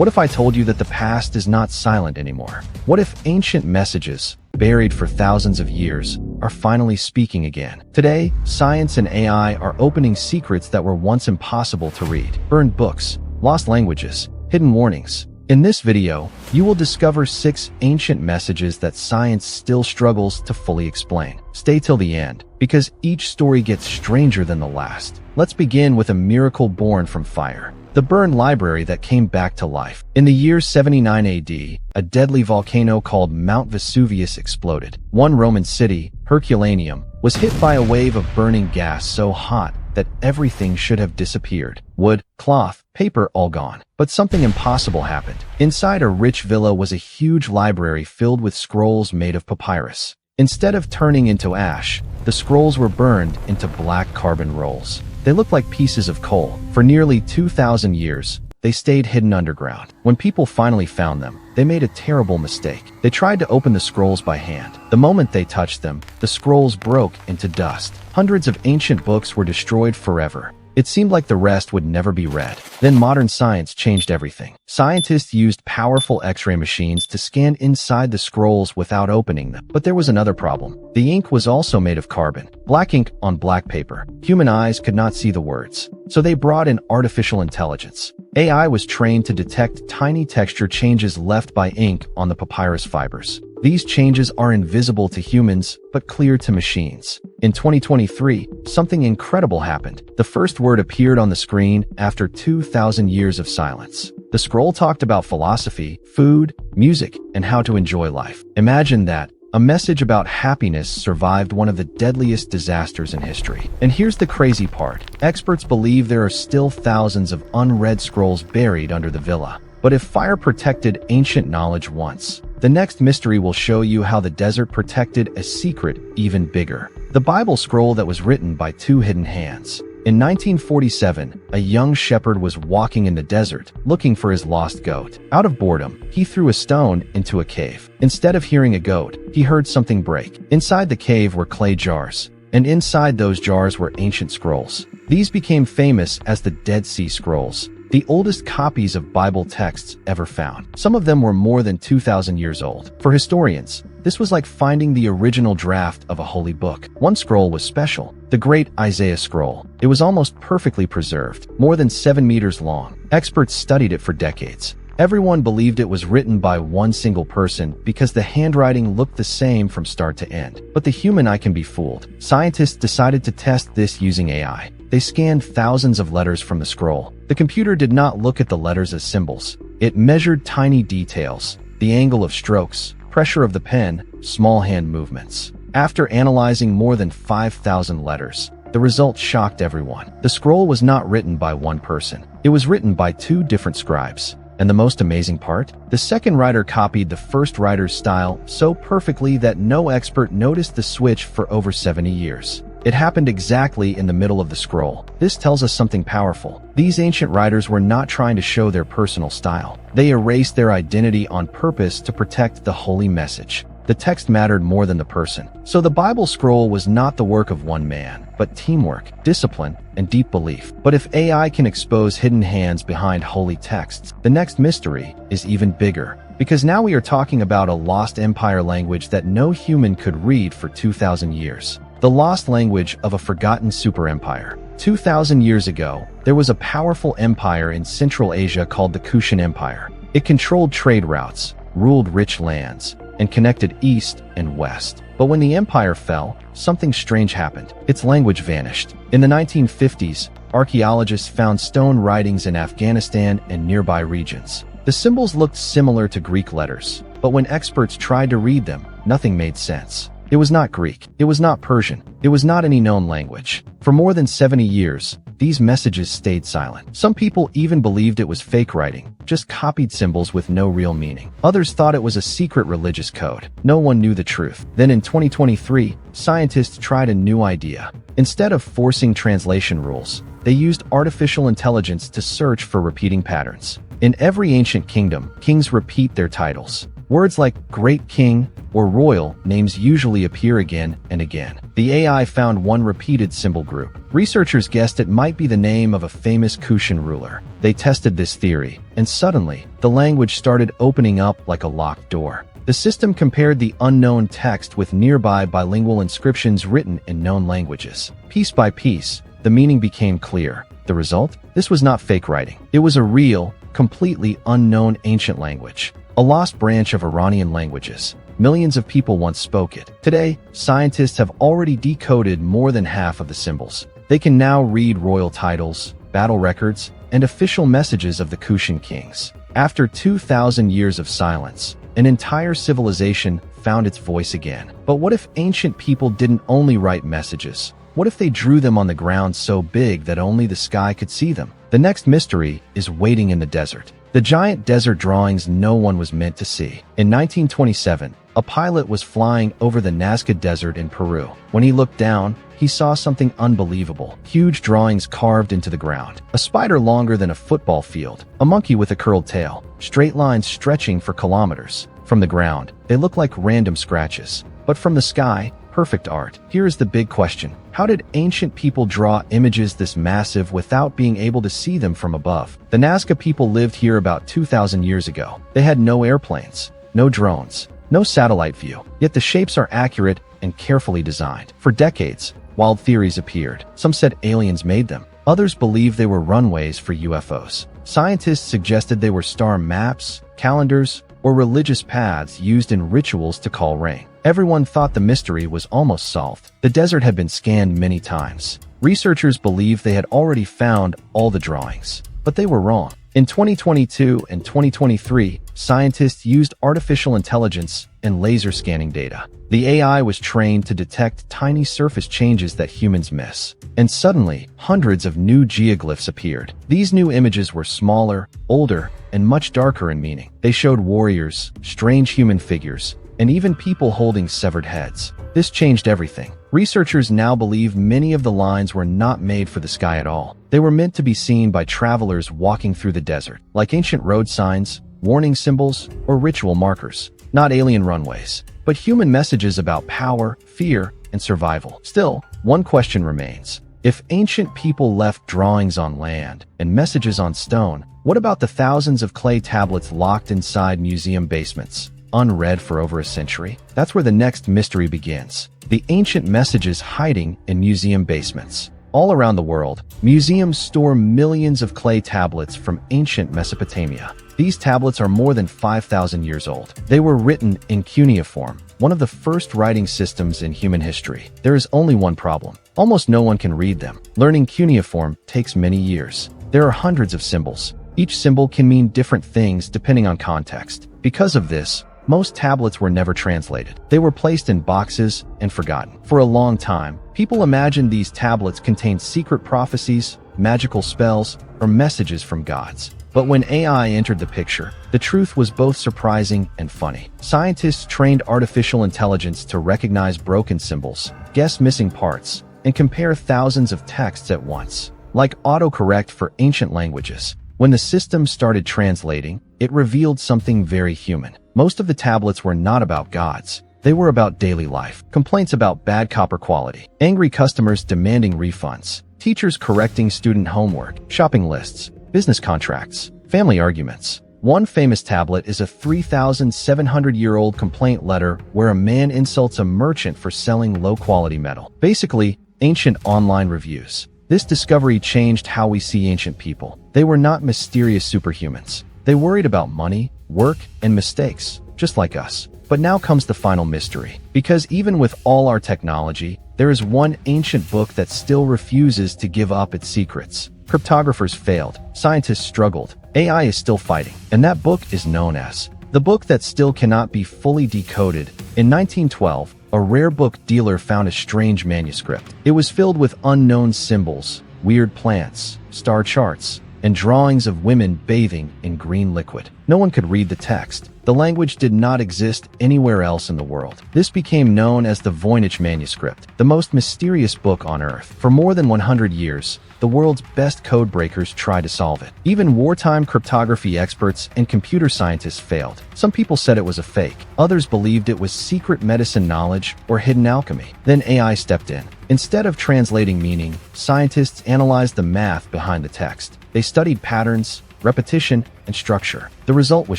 What if I told you that the past is not silent anymore? What if ancient messages, buried for thousands of years, are finally speaking again? Today, science and AI are opening secrets that were once impossible to read. Burned books, lost languages, hidden warnings. In this video, you will discover 6 ancient messages that science still struggles to fully explain. Stay till the end, because each story gets stranger than the last. Let's begin with a miracle born from fire. The burned library that came back to life. In the year 79 AD, a deadly volcano called Mount Vesuvius exploded. One Roman city, Herculaneum, was hit by a wave of burning gas so hot that everything should have disappeared. Wood, cloth, paper, all gone. But something impossible happened. Inside a rich villa was a huge library filled with scrolls made of papyrus. Instead of turning into ash, the scrolls were burned into black carbon rolls. They looked like pieces of coal. For nearly 2,000 years, they stayed hidden underground. When people finally found them, they made a terrible mistake. They tried to open the scrolls by hand. The moment they touched them, the scrolls broke into dust. Hundreds of ancient books were destroyed forever. It seemed like the rest would never be read. Then modern science changed everything. Scientists used powerful X-ray machines to scan inside the scrolls without opening them. But there was another problem. The ink was also made of carbon. Black ink on black paper. Human eyes could not see the words. So they brought in artificial intelligence. AI was trained to detect tiny texture changes left by ink on the papyrus fibers. These changes are invisible to humans, but clear to machines. In 2023, something incredible happened. The first word appeared on the screen after 2,000 years of silence. The scroll talked about philosophy, food, music, and how to enjoy life. Imagine that. A message about happiness survived one of the deadliest disasters in history. And here's the crazy part. Experts believe there are still thousands of unread scrolls buried under the villa. But if fire protected ancient knowledge once, the next mystery will show you how the desert protected a secret even bigger. The Bible scroll that was written by 2 hidden hands. In 1947, a young shepherd was walking in the desert, looking for his lost goat. Out of boredom, he threw a stone into a cave. Instead of hearing a goat, he heard something break. Inside the cave were clay jars, and inside those jars were ancient scrolls. These became famous as the Dead Sea Scrolls, the oldest copies of Bible texts ever found. Some of them were more than 2,000 years old. For historians, this was like finding the original draft of a holy book. One scroll was special, the Great Isaiah Scroll. It was almost perfectly preserved, more than 7 meters long. Experts studied it for decades. Everyone believed it was written by one single person because the handwriting looked the same from start to end. But the human eye can be fooled. Scientists decided to test this using AI. They scanned thousands of letters from the scroll. The computer did not look at the letters as symbols. It measured tiny details, the angle of strokes, pressure of the pen, small hand movements. After analyzing more than 5,000 letters, the result shocked everyone. The scroll was not written by one person. It was written by 2 different scribes. And the most amazing part? The second writer copied the first writer's style so perfectly that no expert noticed the switch for over 70 years. It happened exactly in the middle of the scroll. This tells us something powerful. These ancient writers were not trying to show their personal style. They erased their identity on purpose to protect the holy message. The text mattered more than the person. So the Bible scroll was not the work of one man, but teamwork, discipline, and deep belief. But if AI can expose hidden hands behind holy texts, the next mystery is even bigger. Because now we are talking about a lost empire language that no human could read for 2,000 years. The lost language of a forgotten super empire. 2,000 years ago, there was a powerful empire in Central Asia called the Kushan Empire. It controlled trade routes, ruled rich lands, and connected east and west. But when the empire fell, something strange happened. Its language vanished. In the 1950s, archaeologists found stone writings in Afghanistan and nearby regions. The symbols looked similar to Greek letters, but when experts tried to read them, nothing made sense. It was not Greek. It was not Persian. It was not any known language. For more than 70 years, these messages stayed silent. Some people even believed it was fake writing, just copied symbols with no real meaning. Others thought it was a secret religious code. No one knew the truth. Then in 2023, scientists tried a new idea. Instead of forcing translation rules, they used artificial intelligence to search for repeating patterns. In every ancient kingdom, kings repeat their titles. Words like great king or royal names usually appear again and again. The AI found one repeated symbol group. Researchers guessed it might be the name of a famous Kushan ruler. They tested this theory, and suddenly, the language started opening up like a locked door. The system compared the unknown text with nearby bilingual inscriptions written in known languages. Piece by piece, the meaning became clear. The result? This was not fake writing. It was a real, completely unknown ancient language. A lost branch of Iranian languages. Millions of people once spoke it. Today, scientists have already decoded more than half of the symbols. They can now read royal titles, battle records, and official messages of the Kushan kings. After 2,000 years of silence, an entire civilization found its voice again. But what if ancient people didn't only write messages? What if they drew them on the ground so big that only the sky could see them? The next mystery is waiting in the desert. The giant desert drawings no one was meant to see. In 1927, a pilot was flying over the Nazca Desert in Peru. When he looked down, he saw something unbelievable. Huge drawings carved into the ground. A spider longer than a football field. A monkey with a curled tail. Straight lines stretching for kilometers. From the ground, they look like random scratches. But from the sky, perfect art. Here is the big question. How did ancient people draw images this massive without being able to see them from above? The Nazca people lived here about 2,000 years ago. They had no airplanes, no drones, no satellite view. Yet the shapes are accurate and carefully designed. For decades, wild theories appeared. Some said aliens made them. Others believed they were runways for UFOs. Scientists suggested they were star maps, calendars, or religious paths used in rituals to call rain. Everyone thought the mystery was almost solved. The desert had been scanned many times. Researchers believed they had already found all the drawings, but they were wrong. In 2022 and 2023, scientists used artificial intelligence and laser scanning data. The AI was trained to detect tiny surface changes that humans miss. And suddenly, hundreds of new geoglyphs appeared. These new images were smaller, older, and much darker in meaning. They showed warriors, strange human figures, and even people holding severed heads. This changed everything. Researchers now believe many of the lines were not made for the sky at all. They were meant to be seen by travelers walking through the desert, like ancient road signs, warning symbols, or ritual markers. Not alien runways, but human messages about power, fear, and survival. Still, one question remains. If ancient people left drawings on land and messages on stone, what about the thousands of clay tablets locked inside museum basements, unread for over a century? That's where the next mystery begins. The ancient messages hiding in museum basements. All around the world, museums store millions of clay tablets from ancient Mesopotamia. These tablets are more than 5,000 years old. They were written in cuneiform, one of the first writing systems in human history. There is only one problem. Almost no one can read them. Learning cuneiform takes many years. There are hundreds of symbols. Each symbol can mean different things depending on context. Because of this, most tablets were never translated. They were placed in boxes and forgotten. For a long time, people imagined these tablets contained secret prophecies, magical spells, or messages from gods. But when AI entered the picture, the truth was both surprising and funny. Scientists trained artificial intelligence to recognize broken symbols, guess missing parts, and compare thousands of texts at once. Like autocorrect for ancient languages, when the system started translating, it revealed something very human. Most of the tablets were not about gods. They were about daily life. Complaints about bad copper quality. Angry customers demanding refunds. Teachers correcting student homework. Shopping lists. Business contracts. Family arguments. One famous tablet is a 3,700-year-old complaint letter where a man insults a merchant for selling low-quality metal. Basically, ancient online reviews. This discovery changed how we see ancient people. They were not mysterious superhumans. They worried about money, work, and mistakes, just like us. But now comes the final mystery. Because even with all our technology, there is one ancient book that still refuses to give up its secrets. Cryptographers failed. Scientists struggled. AI is still fighting. And that book is known as the book that still cannot be fully decoded. In 1912, a rare book dealer found a strange manuscript. It was filled with unknown symbols, weird plants, star charts, and drawings of women bathing in green liquid. No one could read the text. The language did not exist anywhere else in the world. This became known as the Voynich Manuscript, the most mysterious book on Earth. For more than 100 years, the world's best code breakers tried to solve it. Even wartime cryptography experts and computer scientists failed. Some people said it was a fake. Others believed it was secret medicine knowledge or hidden alchemy. Then AI stepped in. Instead of translating meaning, scientists analyzed the math behind the text. They studied patterns, repetition, and structure. The result was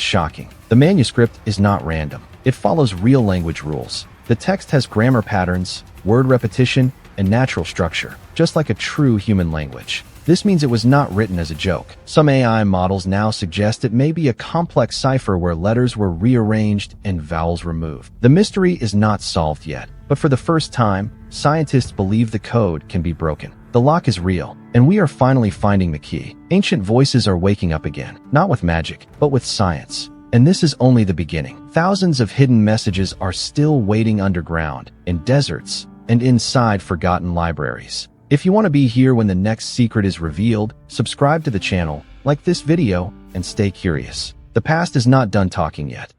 shocking. The manuscript is not random. It follows real language rules. The text has grammar patterns, word repetition, and natural structure, just like a true human language. This means it was not written as a joke. Some AI models now suggest it may be a complex cipher where letters were rearranged and vowels removed. The mystery is not solved yet, but for the first time, scientists believe the code can be broken. The lock is real, and we are finally finding the key. Ancient voices are waking up again, not with magic, but with science. And this is only the beginning. Thousands of hidden messages are still waiting underground, in deserts, and inside forgotten libraries. If you want to be here when the next secret is revealed, subscribe to the channel, like this video, and stay curious. The past is not done talking yet.